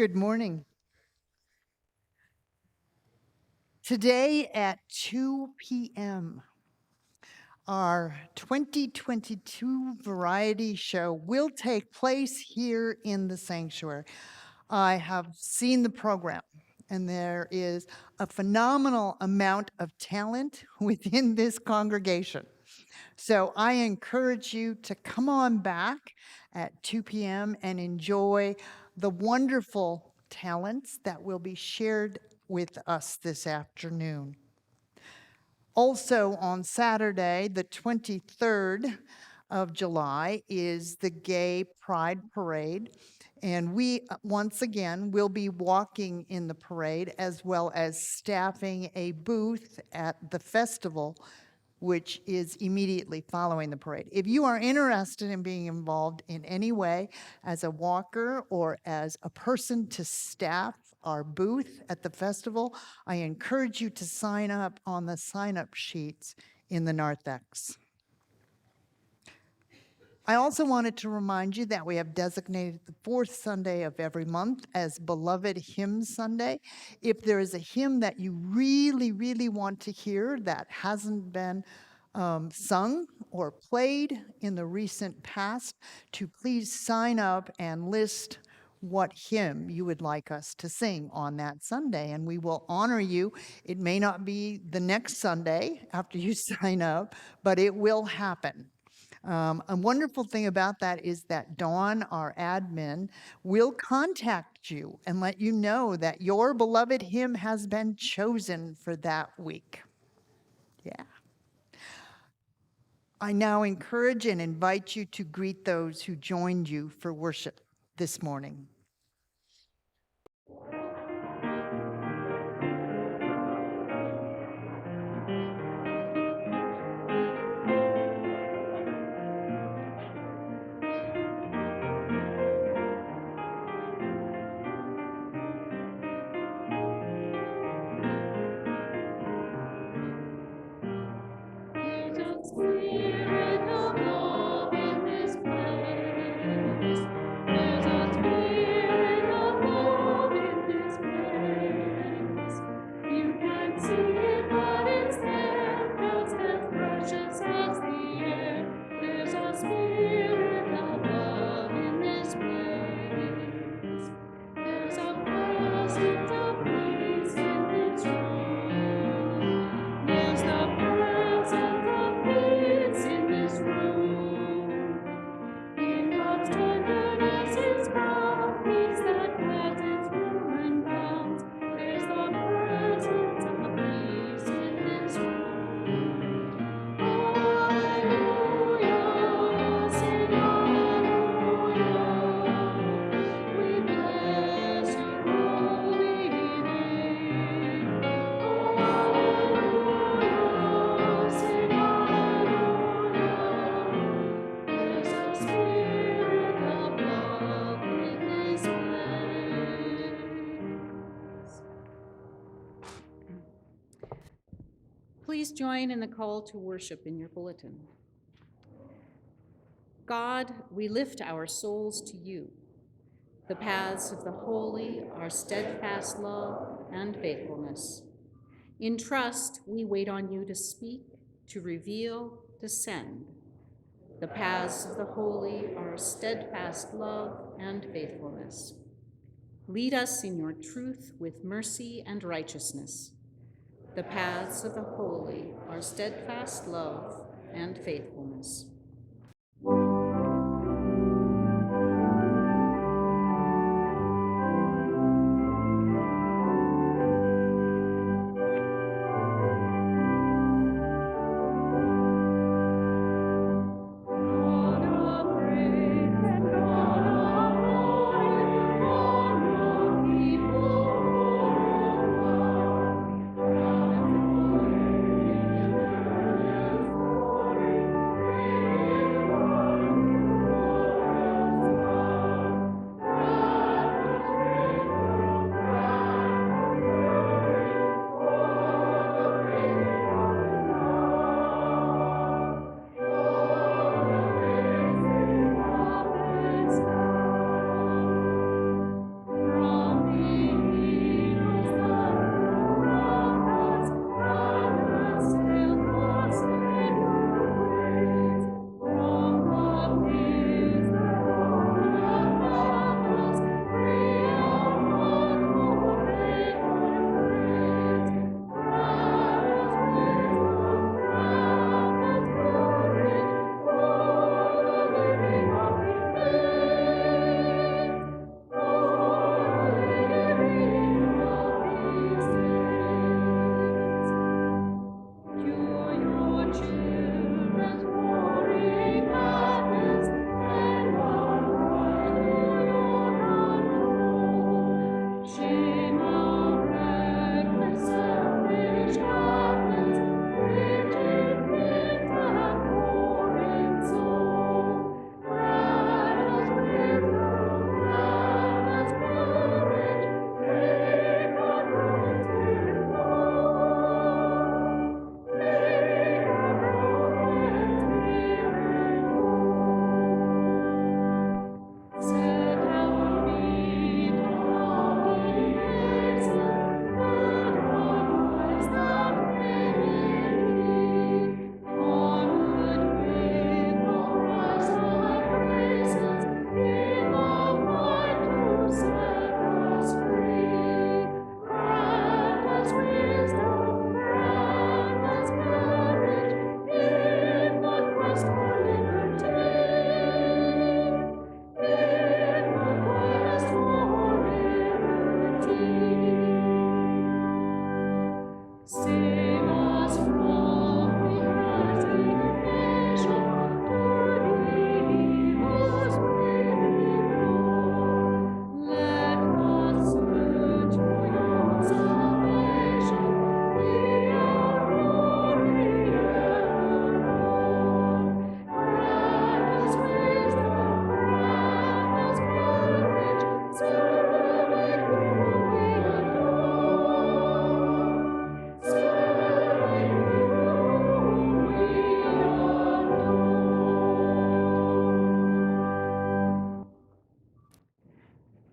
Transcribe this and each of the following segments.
Good morning. Today at 2 p.m., our 2022 variety show will take place here in the sanctuary. I have seen the program, and there is a phenomenal amount of talent within this congregation. So I encourage you to come on back at 2 p.m. and enjoy the wonderful talents that will be shared with us this afternoon. Also on Saturday, the 23rd of July, is the Gay Pride Parade. And we, once again, will be walking in the parade as well as staffing a booth at the festival, which is immediately following the parade. If you are interested in being involved in any way as a walker or as a person to staff our booth at the festival, I encourage you to sign up on the sign-up sheets in the narthex. I also wanted to remind you that we have designated the fourth Sunday of every month as Beloved Hymn Sunday. If there is a hymn that you really, really want to hear that hasn't been sung or played in the recent past, to please sign up and list what hymn you would like us to sing on that Sunday, and we will honor you. It may not be the next Sunday after you sign up, but it will happen. A wonderful thing about that is that Dawn, our admin, will contact you and let you know that your beloved hymn has been chosen for that week. Yeah. I now encourage and invite you to greet those who joined you for worship this morning. Please join in the call to worship in your bulletin. God, we lift our souls to you. The paths of the holy are steadfast love and faithfulness. In trust, we wait on you to speak, to reveal, to send. The paths of the holy are steadfast love and faithfulness. Lead us in your truth with mercy and righteousness. The paths of the holy are steadfast love and faithfulness.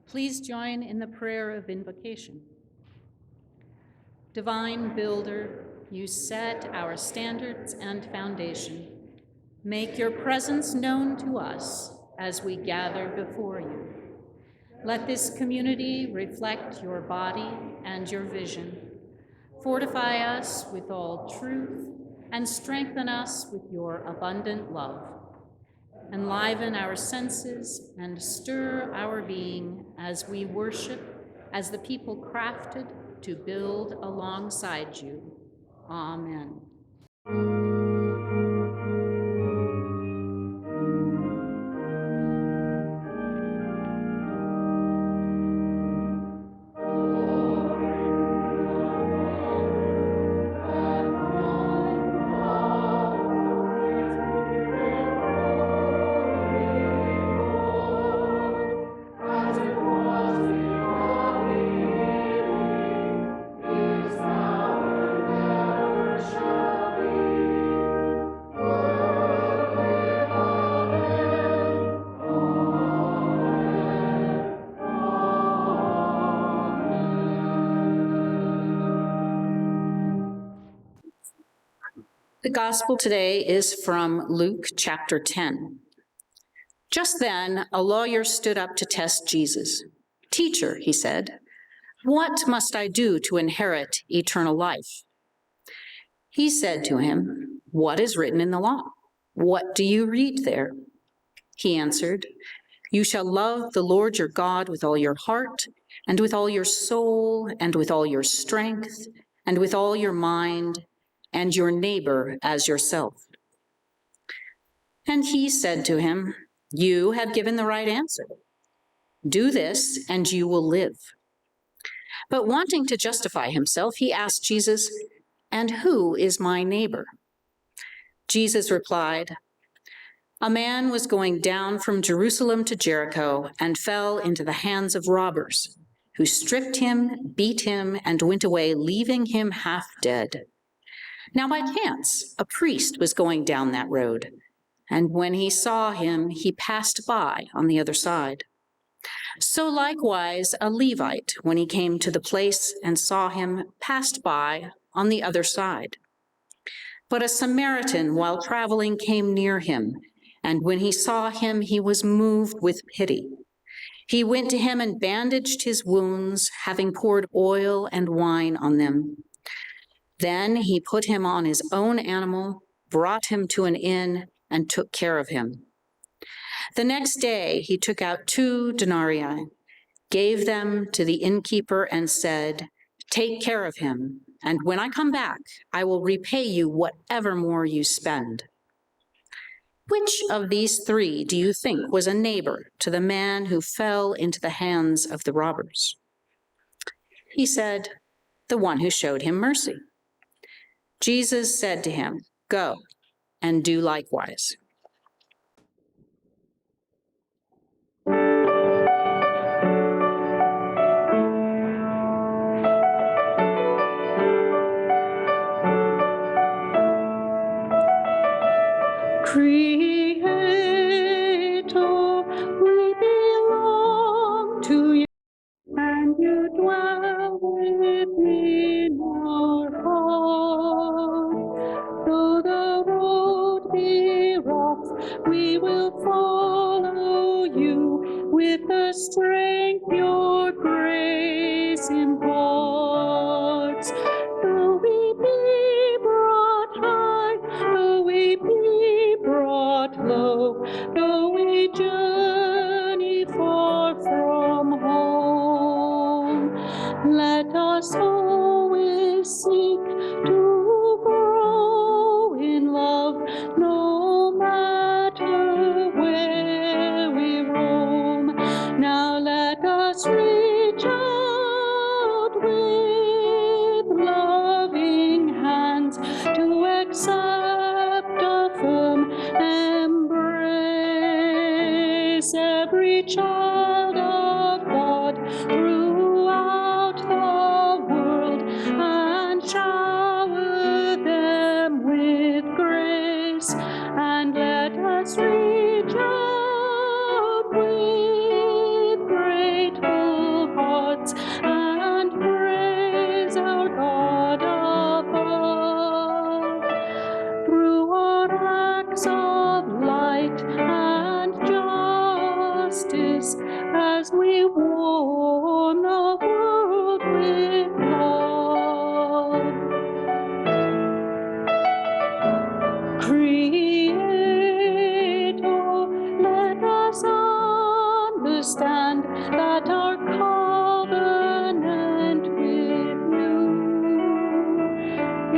Please join in the prayer of invocation. Divine Builder, you set our standards and foundation. Make your presence known to us as we gather before you. Let this community reflect your body and your vision. Fortify us with all truth and strengthen us with your abundant love. Enliven our senses and stir our being as we worship as the people crafted to build alongside you. Amen. The gospel today is from Luke chapter 10. Just then, a lawyer stood up to test Jesus. "Teacher," he said, "what must I do to inherit eternal life?" He said to him, "What is written in the law? What do you read there?" He answered, "You shall love the Lord your God with all your heart, and with all your soul, and with all your strength, and with all your mind, and your neighbor as yourself." And he said to him, "You have given the right answer. Do this, and you will live." But wanting to justify himself, he asked Jesus, "And who is my neighbor?" Jesus replied, "A man was going down from Jerusalem to Jericho and fell into the hands of robbers, who stripped him, beat him, and went away, leaving him half dead. Now by chance, a priest was going down that road, and when he saw him, he passed by on the other side. So likewise, a Levite, when he came to the place and saw him, passed by on the other side. But a Samaritan, while traveling, came near him, and when he saw him, he was moved with pity. He went to him and bandaged his wounds, having poured oil and wine on them. Then he put him on his own animal, brought him to an inn, and took care of him. The next day he took out 2 denarii, gave them to the innkeeper, and said, "Take care of him, and when I come back, I will repay you whatever more you spend." Which of these 3 do you think was a neighbor to the man who fell into the hands of the robbers? He said, "The one who showed him mercy." Jesus said to him, "Go and do likewise." Creator, we belong to you, and you dwell within our hearts. Though the road be rough, we will follow you with the strength your grace imparts. Though we be brought high, though we be brought low, though we journey far from home, let us always seek to grow in love, no matter where we roam. Now let us reach out with loving hands to accept a firm embrace every child of God throughout the world, and shower them with grace. And let us reach out with grateful justice as we warm the world with love. Creator, let us understand that our covenant with you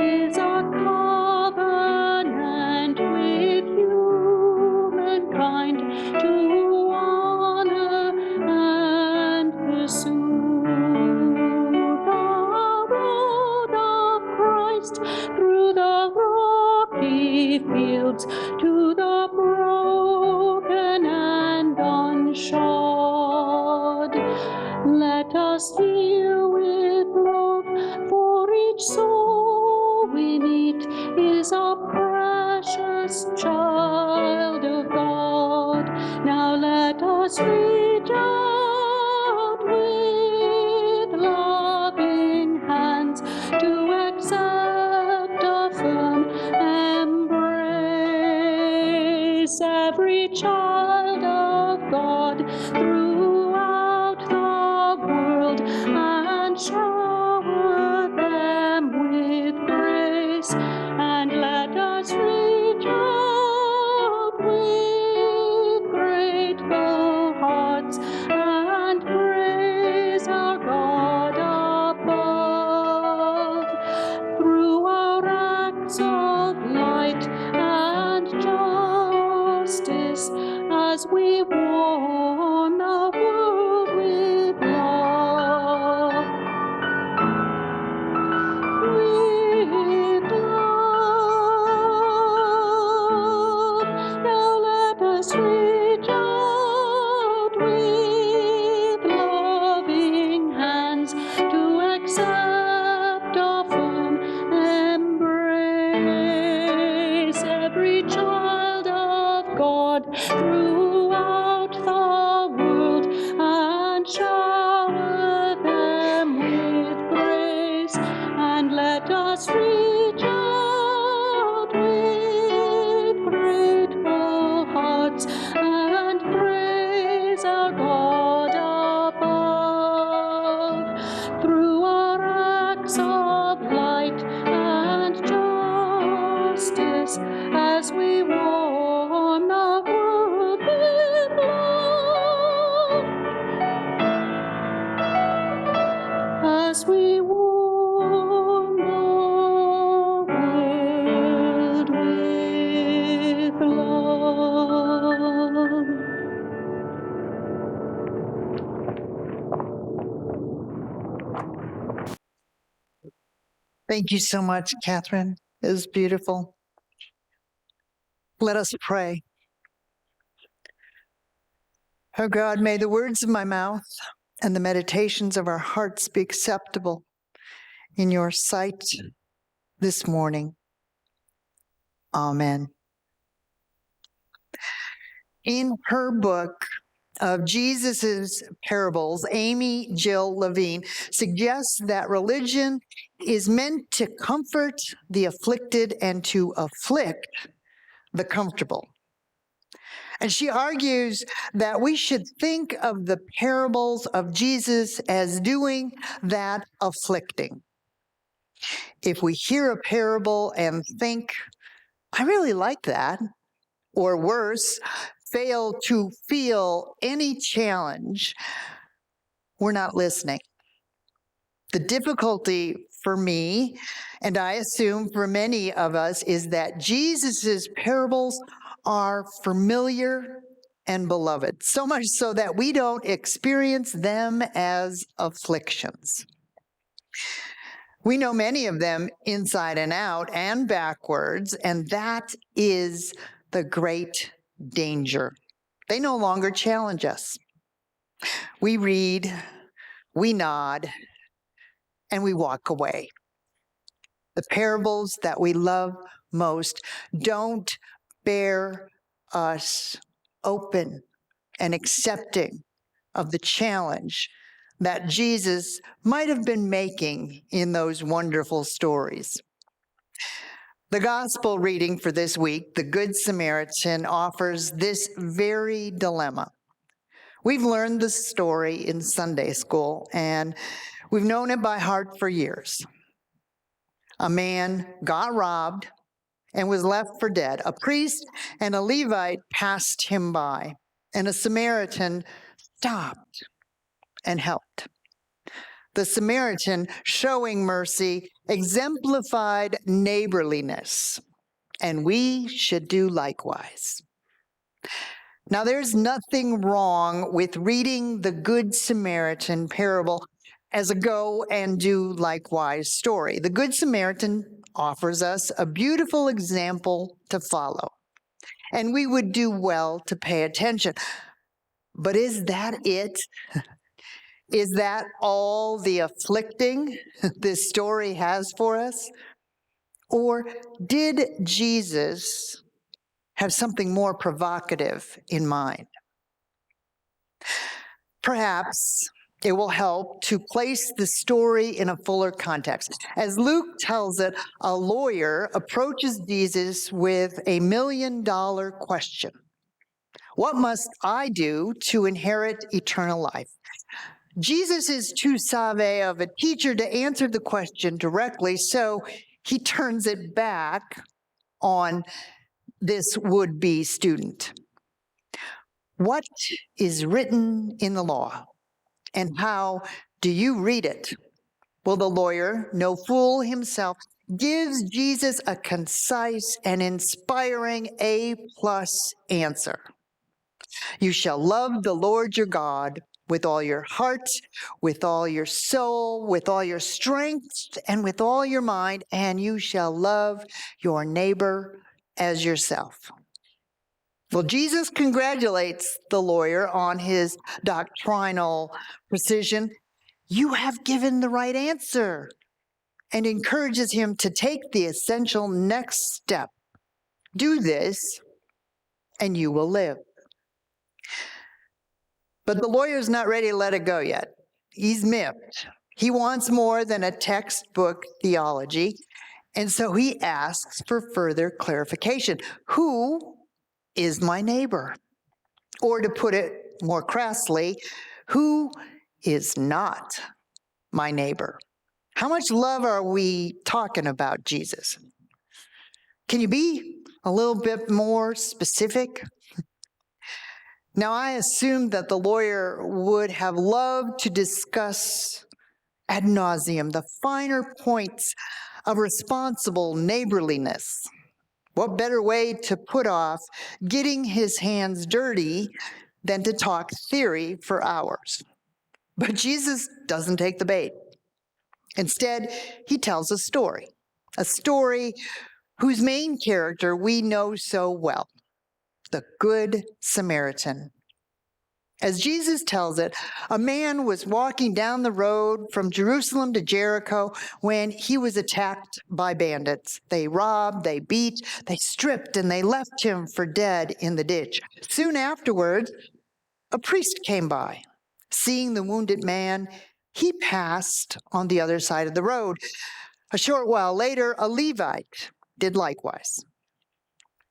is a covenant with humankind to honor and pursue the road of Christ through the rocky fields to the broken and unshod. Let us hear with love, for each soul we meet is a precious child of God. Now let us reach out with loving hands to accept a firm embrace every child of God throughout the world and shower them with grace. And let us reach out with grateful hearts and praise our God above. Through our acts of light and justice, as we warm the world with love. With love, now let us reach out with loving hands to accept a firm embrace every child of God throughout the world and shower them with grace. And let us reach out with grateful hearts and praise our God above. Through our acts of light and justice, as we warm the world with love. As we warm the world with love. Thank you so much, Catherine. It was beautiful. Let us pray. Oh God, may the words of my mouth and the meditations of our hearts be acceptable in your sight this morning. Amen. In her book of Jesus's parables, Amy Jill Levine suggests that religion is meant to comfort the afflicted and to afflict the comfortable. And she argues that we should think of the parables of Jesus as doing that afflicting. If we hear a parable and think, I really like that, or worse, fail to feel any challenge, we're not listening. The difficulty for me, and I assume for many of us, is that Jesus's parables are familiar and beloved, so much so that we don't experience them as afflictions. We know many of them inside and out and backwards, and that is the great danger. They no longer challenge us. We read, we nod, and we walk away. The parables that we love most don't bear us open and accepting of the challenge that Jesus might have been making in those wonderful stories. The gospel reading for this week, the Good Samaritan, offers this very dilemma. We've learned the story in Sunday school, and we've known it by heart for years. A man got robbed and was left for dead. A priest and a Levite passed him by, and a Samaritan stopped and helped. The Samaritan, showing mercy, exemplified neighborliness, and we should do likewise. Now, there's nothing wrong with reading the Good Samaritan parable as a go and do likewise story. The Good Samaritan offers us a beautiful example to follow, and we would do well to pay attention. But is that it? Is that all the afflicting this story has for us? Or did Jesus have something more provocative in mind? Perhaps it will help to place the story in a fuller context. As Luke tells it, a lawyer approaches Jesus with $1 million question. What must I do to inherit eternal life? Jesus is too savvy of a teacher to answer the question directly, so he turns it back on this would-be student. What is written in the law, and how do you read it? Well, the lawyer, no fool himself, gives Jesus a concise and inspiring A-plus answer. You shall love the Lord your God with all your heart, with all your soul, with all your strength, and with all your mind, and you shall love your neighbor as yourself. Well, Jesus congratulates the lawyer on his doctrinal precision. You have given the right answer, and encourages him to take the essential next step. Do this, and you will live. But the lawyer's not ready to let it go yet. He's miffed. He wants more than a textbook theology, and so he asks for further clarification. Who is my neighbor? Or to put it more crassly, who is not my neighbor? How much love are we talking about, Jesus? Can you be a little bit more specific? Now, I assume that the lawyer would have loved to discuss ad nauseum the finer points of responsible neighborliness. What better way to put off getting his hands dirty than to talk theory for hours? But Jesus doesn't take the bait. Instead, he tells a story whose main character we know so well, the Good Samaritan. As Jesus tells it, a man was walking down the road from Jerusalem to Jericho when he was attacked by bandits. They robbed, they beat, they stripped, and they left him for dead in the ditch. Soon afterwards, a priest came by. Seeing the wounded man, he passed on the other side of the road. A short while later, a Levite did likewise.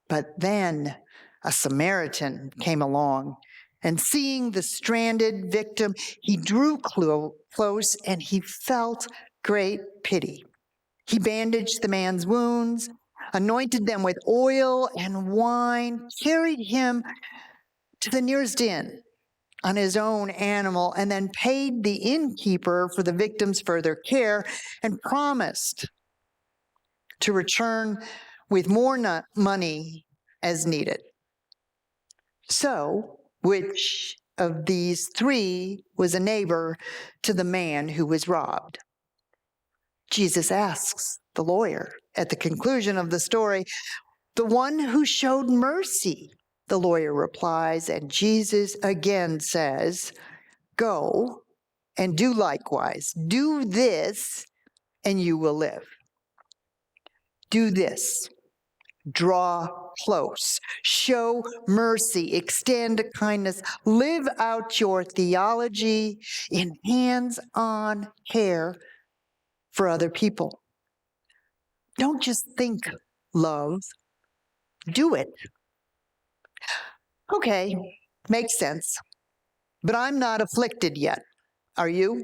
But then a Samaritan came along, and seeing the stranded victim, he drew close and he felt great pity. He bandaged the man's wounds, anointed them with oil and wine, carried him to the nearest inn on his own animal, and then paid the innkeeper for the victim's further care and promised to return with more money as needed. So, which of these three was a neighbor to the man who was robbed? Jesus asks the lawyer at the conclusion of the story. The one who showed mercy, the lawyer replies, and Jesus again says, go and do likewise. Do this, and you will live. Do this. Draw close, show mercy, extend kindness, live out your theology in hands-on care for other people. Don't just think love, do it. Okay, makes sense. but I'm not afflicted yet. Are you?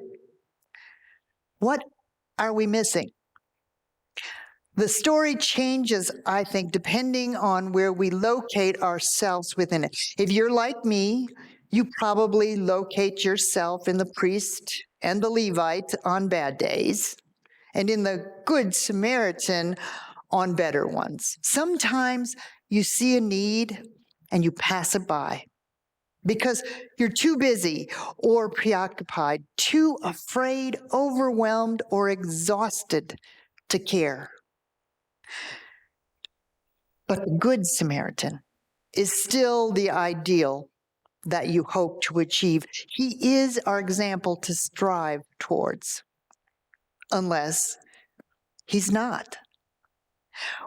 What are we missing? The story changes, I think, depending on where we locate ourselves within it. If you're like me, you probably locate yourself in the priest and the Levite on bad days, and in the Good Samaritan on better ones. Sometimes you see a need and you pass it by because you're too busy or preoccupied, too afraid, overwhelmed, or exhausted to care. But the Good Samaritan is still the ideal that you hope to achieve. He is our example to strive towards, unless he's not.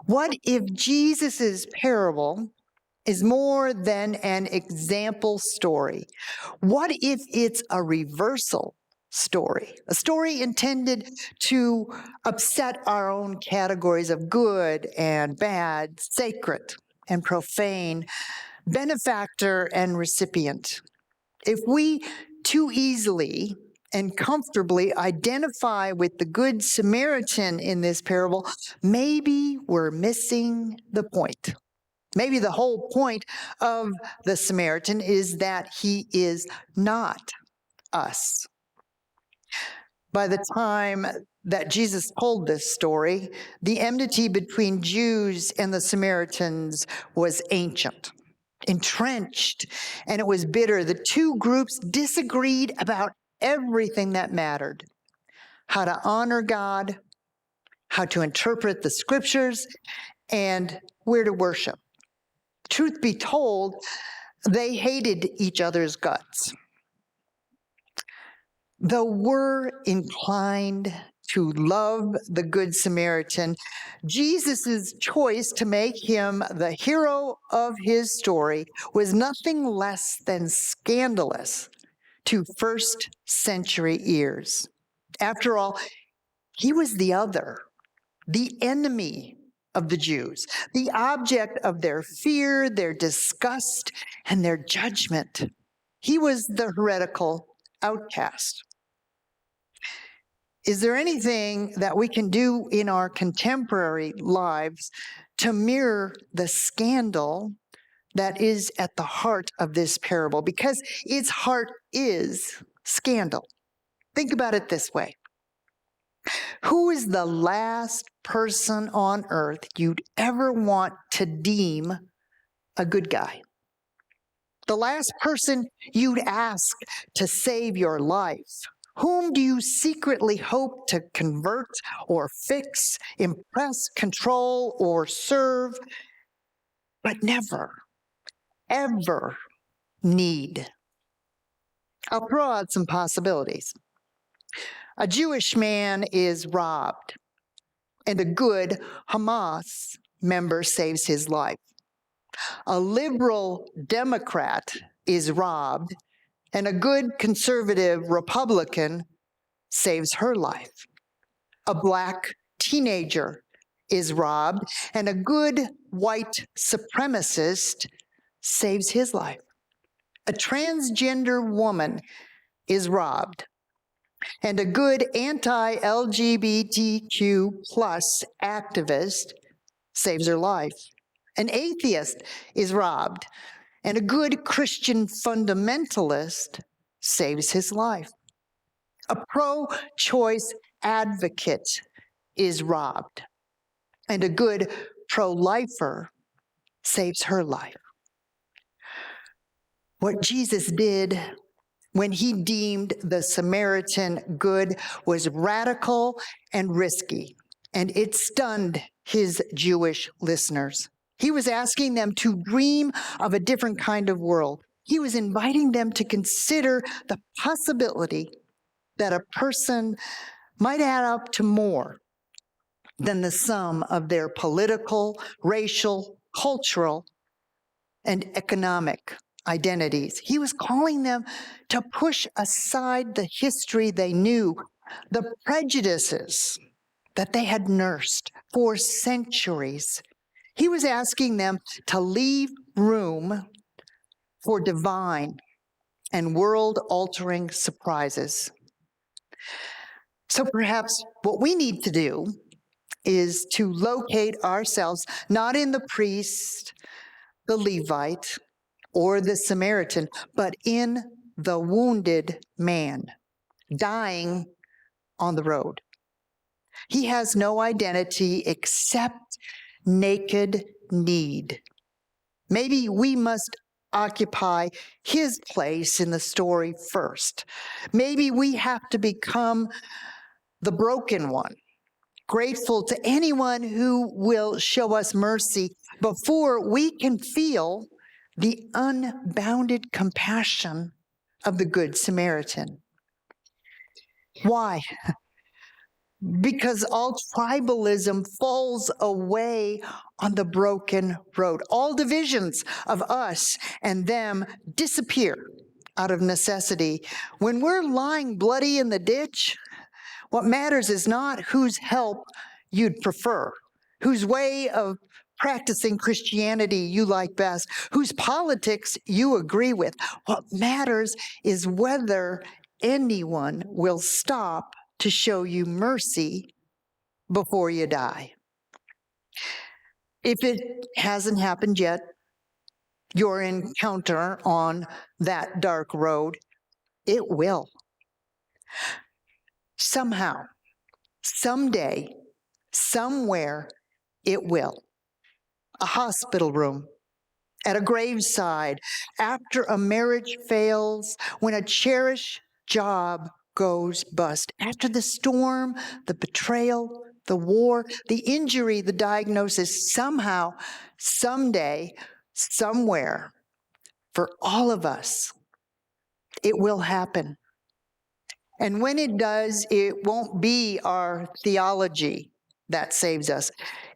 What if Jesus's parable is more than an example story? What if it's a reversal story, a story intended to upset our own categories of good and bad, sacred and profane, benefactor and recipient? If we too easily and comfortably identify with the Good Samaritan in this parable, maybe we're missing the point. Maybe the whole point of the Samaritan is that he is not us. By the time that Jesus told this story, the enmity between Jews and the Samaritans was ancient, entrenched, and it was bitter. The two groups disagreed about everything that mattered: how to honor God, how to interpret the scriptures, and where to worship. Truth be told, they hated each other's guts. Though we're inclined to love the Good Samaritan, Jesus' choice to make him the hero of his story was nothing less than scandalous to first century ears. After all, he was the other, the enemy of the Jews, the object of their fear, their disgust, and their judgment. He was the heretical outcast. Is there anything that we can do in our contemporary lives to mirror the scandal that is at the heart of this parable? Because its heart is scandal. Think about it this way. Who is the last person on earth you'd ever want to deem a good guy? The last person you'd ask to save your life? Whom do you secretly hope to convert or fix, impress, control, or serve, but never, ever need? I'll throw out some possibilities. A Jewish man is robbed, and a good Hamas member saves his life. A liberal Democrat is robbed, and a good conservative Republican saves her life. A black teenager is robbed, and a good white supremacist saves his life. A transgender woman is robbed, and a good anti-LGBTQ plus activist saves her life. An atheist is robbed, and a good Christian fundamentalist saves his life. A pro-choice advocate is robbed, and a good pro-lifer saves her life. What Jesus did when he deemed the Samaritan good was radical and risky, and it stunned his Jewish listeners. He was asking them to dream of a different kind of world. He was inviting them to consider the possibility that a person might add up to more than the sum of their political, racial, cultural, and economic identities. He was calling them to push aside the history they knew, the prejudices that they had nursed for centuries. He was asking them to leave room for divine and world-altering surprises. So perhaps what we need to do is to locate ourselves not in the priest, the Levite, or the Samaritan, but in the wounded man dying on the road. He has no identity except naked need. Maybe we must occupy his place in the story first. Maybe we have to become the broken one, grateful to anyone who will show us mercy before we can feel the unbounded compassion of the Good Samaritan. Why? Because all tribalism falls away on the broken road. All divisions of us and them disappear out of necessity. When we're lying bloody in the ditch, what matters is not whose help you'd prefer, whose way of practicing Christianity you like best, whose politics you agree with. What matters is whether anyone will stop to show you mercy before you die. If it hasn't happened yet, your encounter on that dark road, it will. Somehow, someday, somewhere, it will. A hospital room, at a graveside, after a marriage fails, when a cherished job goes bust, after the storm, the betrayal, the war, the injury, the diagnosis, somehow, someday, somewhere, for all of us, it will happen. And when it does, it won't be our theology that saves us.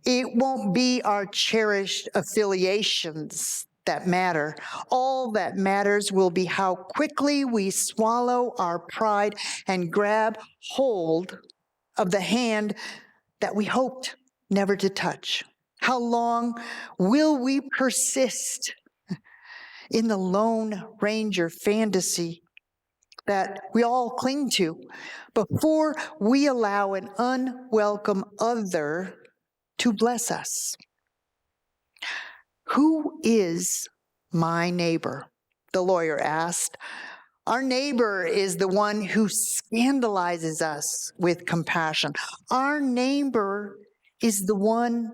It won't be our cherished affiliations that matter. All that matters will be how quickly we swallow our pride and grab hold of the hand that we hoped never to touch. How long will we persist in the Lone Ranger fantasy that we all cling to before we allow an unwelcome other to bless us? Who is my neighbor? The lawyer asked. Our neighbor is the one who scandalizes us with compassion. Our neighbor is the one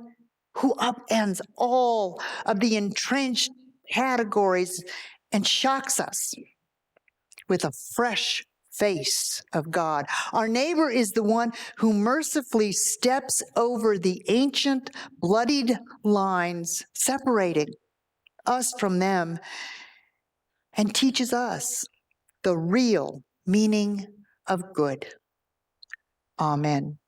who upends all of the entrenched categories and shocks us with a fresh face of God. Our neighbor is the one who mercifully steps over the ancient bloodied lines separating us from them and teaches us the real meaning of good. Amen.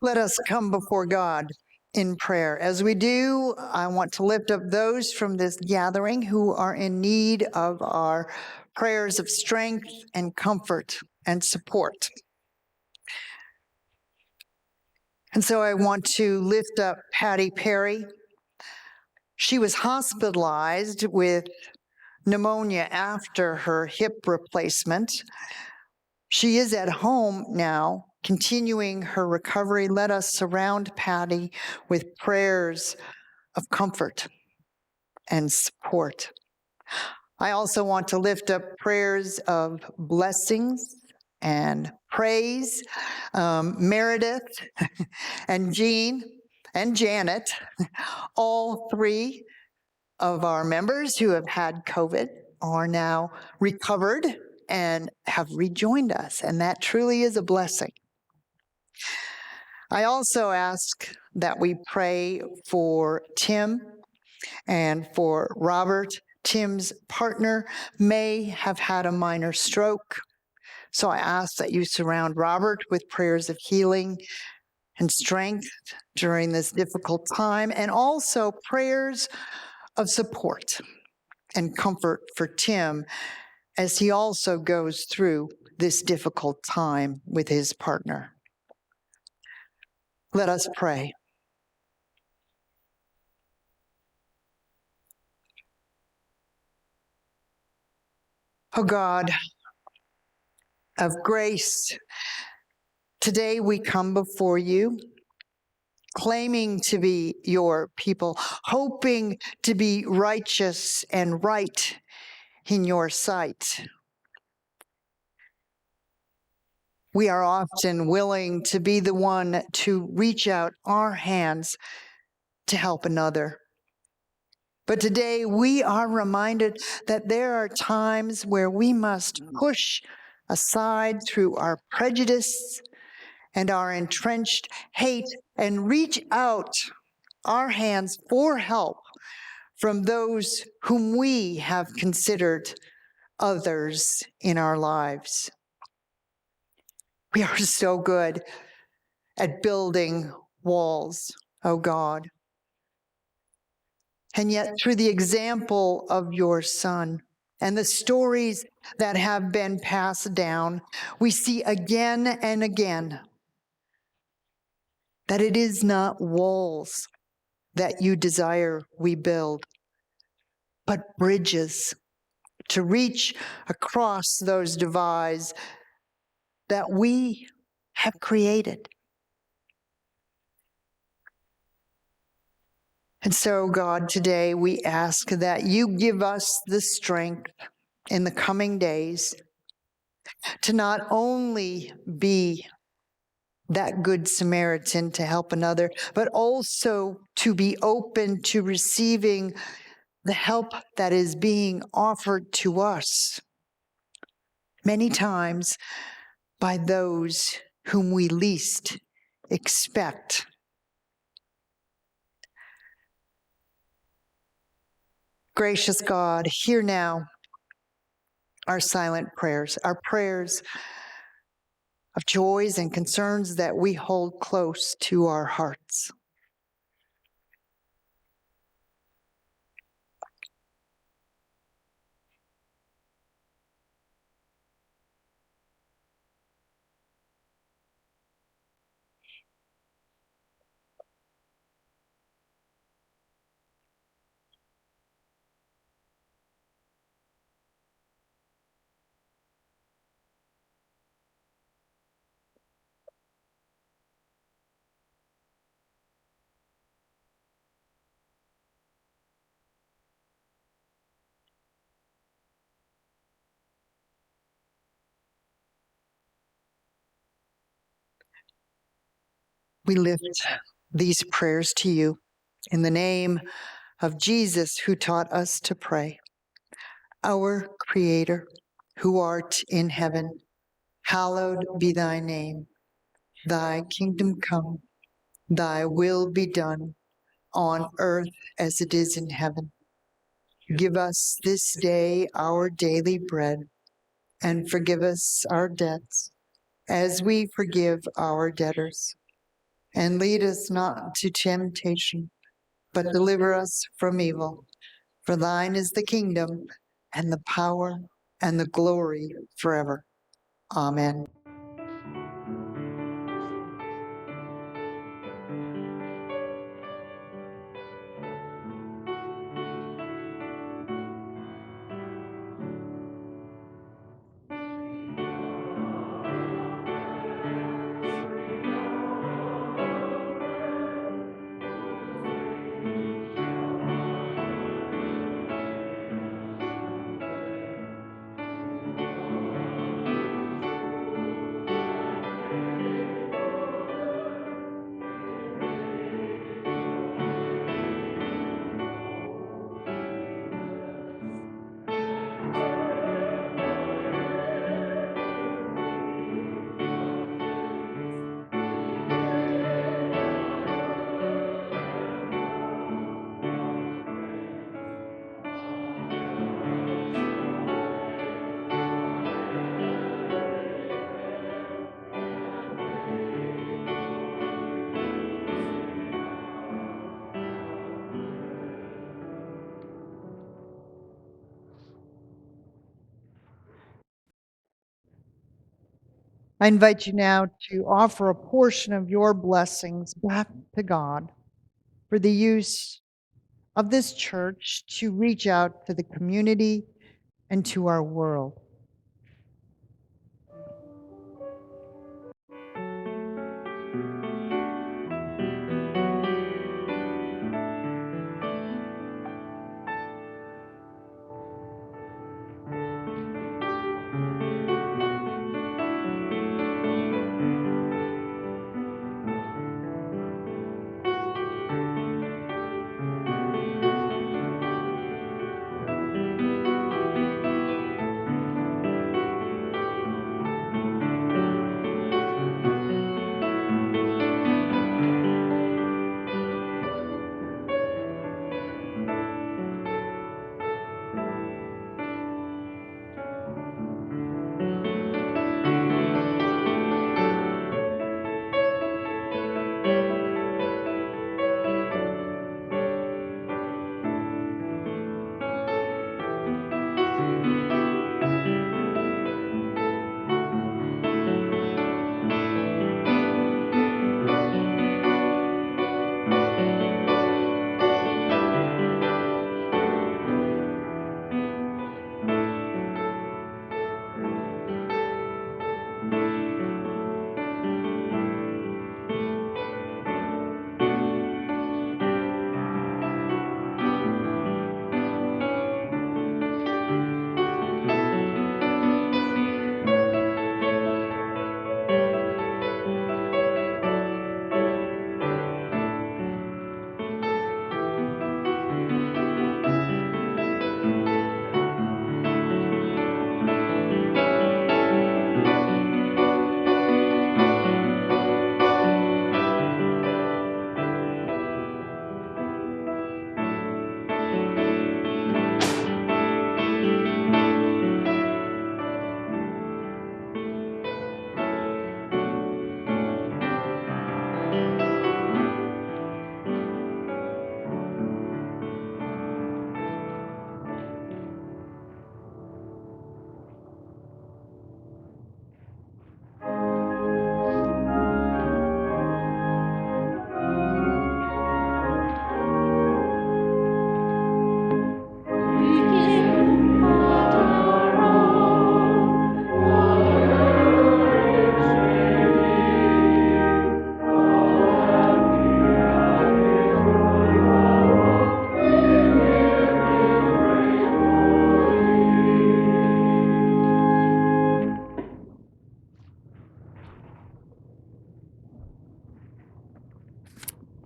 Let us come before God in prayer. As we do, I want to lift up those from this gathering who are in need of our prayers of strength and comfort and support. And so I want to lift up Patty Perry. She was hospitalized with pneumonia after her hip replacement. She is at home now, continuing her recovery. Let us surround Patty with prayers of comfort and support. I also want to lift up prayers of blessings and praise. Meredith and Jean and Janet, all three of our members who have had COVID, are now recovered and have rejoined us, and that truly is a blessing. I also ask that we pray for Tim and for Robert. Tim's partner may have had a minor stroke, so I ask that you surround Robert with prayers of healing and strength during this difficult time, and also prayers of support and comfort for Tim as he also goes through this difficult time with his partner. Let us pray. Oh God of grace, today we come before you, claiming to be your people, hoping to be righteous and right in your sight. We are often willing to be the one to reach out our hands to help another. But today we are reminded that there are times where we must push aside through our prejudice and our entrenched hate and reach out our hands for help from those whom we have considered others in our lives. We are so good at building walls, oh God. And yet, through the example of your Son and the stories that have been passed down, we see again and again that it is not walls that you desire we build, but bridges to reach across those divides that we have created. And so, God, today we ask that you give us the strength in the coming days to not only be that Good Samaritan to help another, but also to be open to receiving the help that is being offered to us, many times by those whom we least expect. Gracious God, hear now our silent prayers, our prayers of joys and concerns that we hold close to our hearts. We lift these prayers to you in the name of Jesus, who taught us to pray. Our Creator, who art in heaven, hallowed be thy name. Thy kingdom come, thy will be done, on earth as it is in heaven. Give us this day our daily bread, and forgive us our debts, as we forgive our debtors. And lead us not to temptation, but deliver us from evil. For thine is the kingdom, and the power, and the glory forever. Amen. I invite you now to offer a portion of your blessings back to God for the use of this church to reach out to the community and to our world.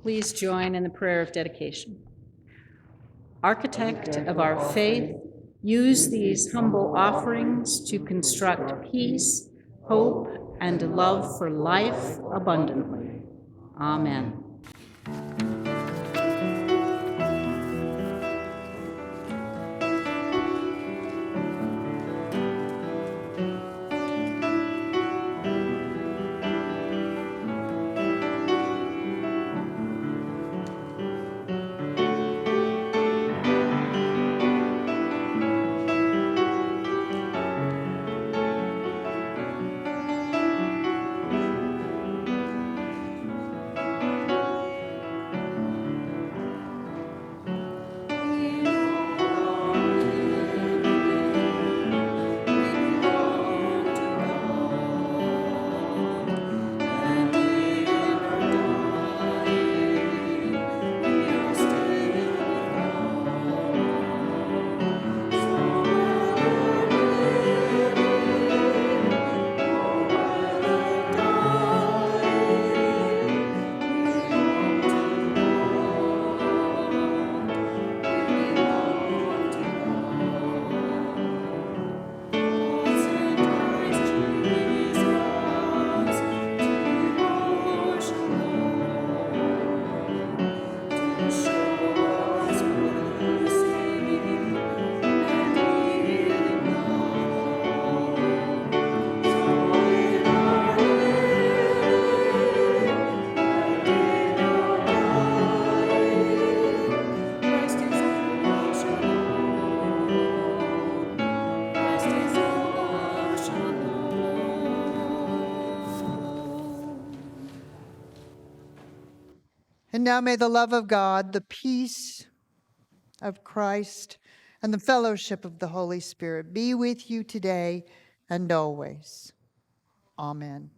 Please join in the prayer of dedication. Architect of our faith, use these humble offerings to construct peace, hope, and love for life abundantly. Amen. And now may the love of God, the peace of Christ, and the fellowship of the Holy Spirit be with you today and always. Amen.